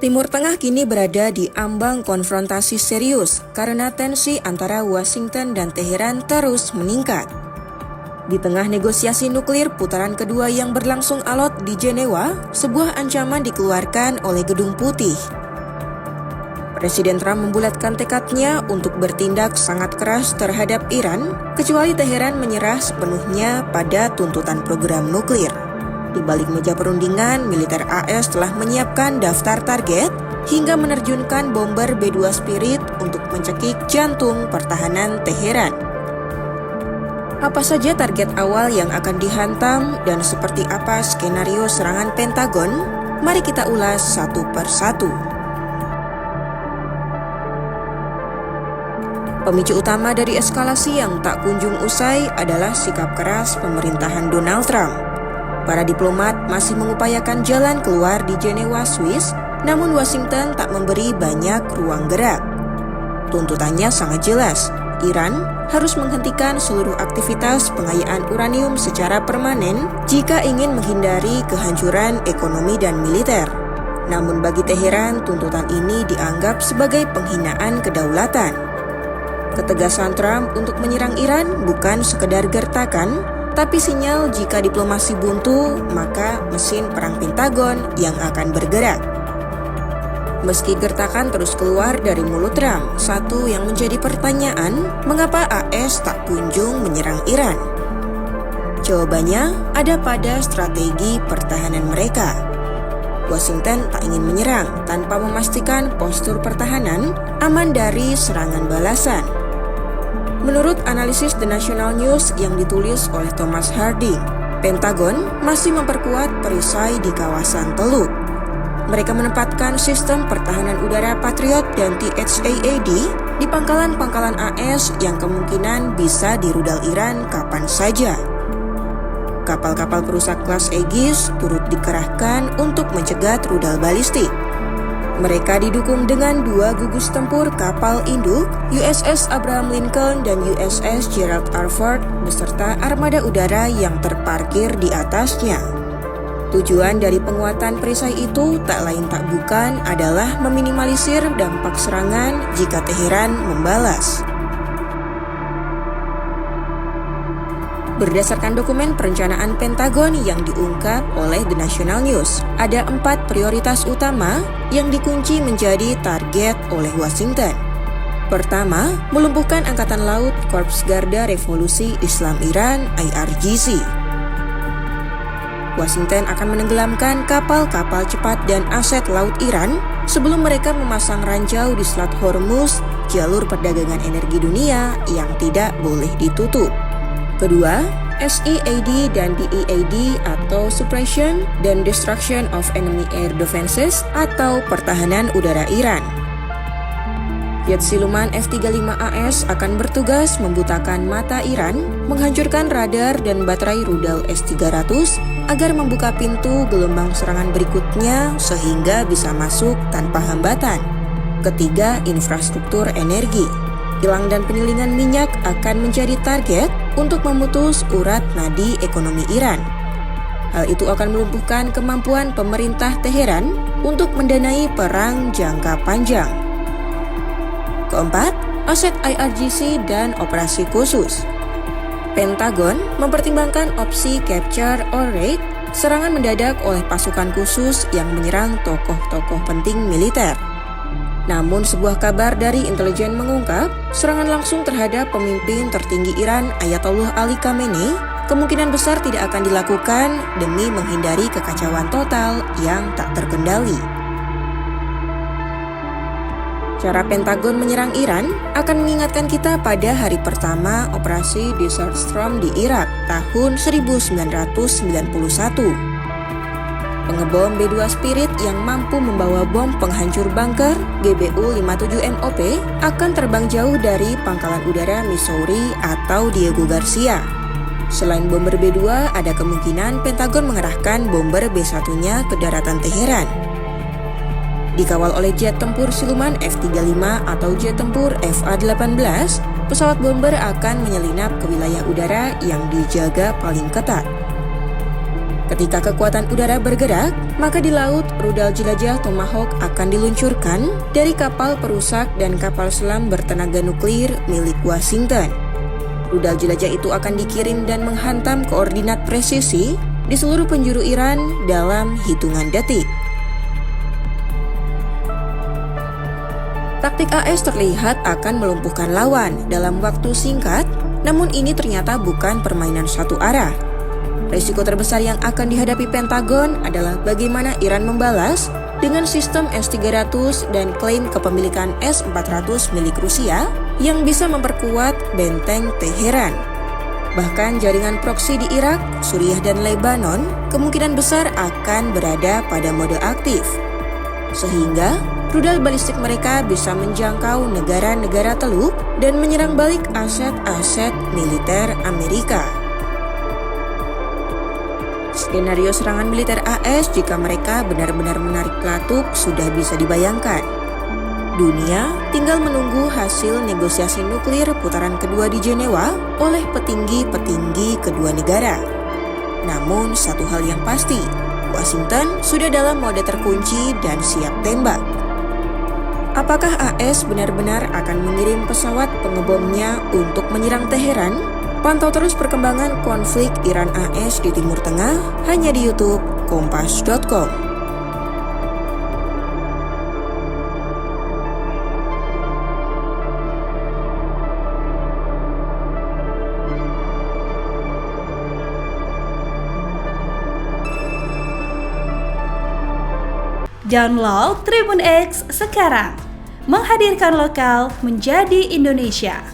Timur Tengah kini berada di ambang konfrontasi serius karena tensi antara Washington dan Teheran terus meningkat. Di tengah negosiasi nuklir putaran kedua yang berlangsung alot di Jenewa, sebuah ancaman dikeluarkan oleh Gedung Putih. Presiden Trump membulatkan tekadnya untuk bertindak sangat keras terhadap Iran, kecuali Teheran menyerah sepenuhnya pada tuntutan program nuklir. Di balik meja perundingan, militer AS telah menyiapkan daftar target hingga menerjunkan bomber B-2 Spirit untuk mencekik jantung pertahanan Teheran. Apa saja target awal yang akan dihantam dan seperti apa skenario serangan Pentagon? Mari kita ulas satu per satu. Pemicu utama dari eskalasi yang tak kunjung usai adalah sikap keras pemerintahan Donald Trump. Para diplomat masih mengupayakan jalan keluar di Jenewa, Swiss, namun Washington tak memberi banyak ruang gerak. Tuntutannya sangat jelas, Iran harus menghentikan seluruh aktivitas pengayaan uranium secara permanen jika ingin menghindari kehancuran ekonomi dan militer. Namun bagi Teheran, tuntutan ini dianggap sebagai penghinaan kedaulatan. Ketegasan Trump untuk menyerang Iran bukan sekedar gertakan, tapi sinyal jika diplomasi buntu, maka mesin perang Pentagon yang akan bergerak. Meski gertakan terus keluar dari mulut Trump, satu yang menjadi pertanyaan, mengapa AS tak kunjung menyerang Iran? Jawabannya ada pada strategi pertahanan mereka. Washington tak ingin menyerang tanpa memastikan postur pertahanan aman dari serangan balasan. Menurut analisis The National News yang ditulis oleh Thomas Harding, Pentagon masih memperkuat perisai di kawasan Teluk. Mereka menempatkan sistem pertahanan udara Patriot dan THAAD di pangkalan-pangkalan AS yang kemungkinan bisa dirudal Iran kapan saja. Kapal-kapal perusak kelas Aegis turut dikerahkan untuk mencegat rudal balistik. Mereka didukung dengan dua gugus tempur kapal induk, USS Abraham Lincoln dan USS Gerald R. Ford, beserta armada udara yang terparkir di atasnya. Tujuan dari penguatan perisai itu tak lain tak bukan adalah meminimalisir dampak serangan jika Teheran membalas. Berdasarkan dokumen perencanaan Pentagon yang diungkap oleh The National News, ada 4 prioritas utama yang dikunci menjadi target oleh Washington. Pertama, melumpuhkan Angkatan Laut Korps Garda Revolusi Islam Iran (IRGC). Washington akan menenggelamkan kapal-kapal cepat dan aset laut Iran sebelum mereka memasang ranjau di Selat Hormuz, jalur perdagangan energi dunia yang tidak boleh ditutup. Kedua, SEAD dan DEAD atau Suppression dan Destruction of Enemy Air Defenses atau pertahanan udara Iran. Jet siluman F-35AS akan bertugas membutakan mata Iran, menghancurkan radar dan baterai rudal S-300 agar membuka pintu gelombang serangan berikutnya sehingga bisa masuk tanpa hambatan. Ketiga, infrastruktur energi. Kilang dan penyulingan minyak akan menjadi target untuk memutus urat nadi ekonomi Iran. Hal itu akan melumpuhkan kemampuan pemerintah Teheran untuk mendanai perang jangka panjang. Keempat, aset IRGC dan operasi khusus. Pentagon mempertimbangkan opsi capture or raid, serangan mendadak oleh pasukan khusus yang menyerang tokoh-tokoh penting militer. Namun sebuah kabar dari intelijen mengungkap, serangan langsung terhadap pemimpin tertinggi Iran Ayatollah Ali Khamenei kemungkinan besar tidak akan dilakukan demi menghindari kekacauan total yang tak terkendali. Cara Pentagon menyerang Iran akan mengingatkan kita pada hari pertama operasi Desert Storm di Irak tahun 1991. Pengebom B-2 Spirit yang mampu membawa bom penghancur bunker GBU-57 MOP akan terbang jauh dari pangkalan udara Missouri atau Diego Garcia. Selain bomber B-2, ada kemungkinan Pentagon mengerahkan bomber B-1-nya ke daratan Teheran. Dikawal oleh jet tempur siluman F-35 atau jet tempur FA-18, pesawat bomber akan menyelinap ke wilayah udara yang dijaga paling ketat. Ketika kekuatan udara bergerak, maka di laut rudal jelajah Tomahawk akan diluncurkan dari kapal perusak dan kapal selam bertenaga nuklir milik Washington. Rudal jelajah itu akan dikirim dan menghantam koordinat presisi di seluruh penjuru Iran dalam hitungan detik. Taktik AS terlihat akan melumpuhkan lawan dalam waktu singkat, namun ini ternyata bukan permainan satu arah. Risiko terbesar yang akan dihadapi Pentagon adalah bagaimana Iran membalas dengan sistem S-300 dan klaim kepemilikan S-400 milik Rusia yang bisa memperkuat benteng Teheran. Bahkan jaringan proksi di Irak, Suriah, dan Lebanon kemungkinan besar akan berada pada mode aktif. Sehingga rudal balistik mereka bisa menjangkau negara-negara Teluk dan menyerang balik aset-aset militer Amerika. Skenario serangan militer AS jika mereka benar-benar menarik pelatuk sudah bisa dibayangkan. Dunia tinggal menunggu hasil negosiasi nuklir putaran kedua di Jenewa oleh petinggi-petinggi kedua negara. Namun satu hal yang pasti, Washington sudah dalam mode terkunci dan siap tembak. Apakah AS benar-benar akan mengirim pesawat pengebomnya untuk menyerang Teheran? Pantau terus perkembangan konflik Iran-AS di Timur Tengah hanya di YouTube Kompas.com. Download Tribun X sekarang, menghadirkan lokal menjadi Indonesia.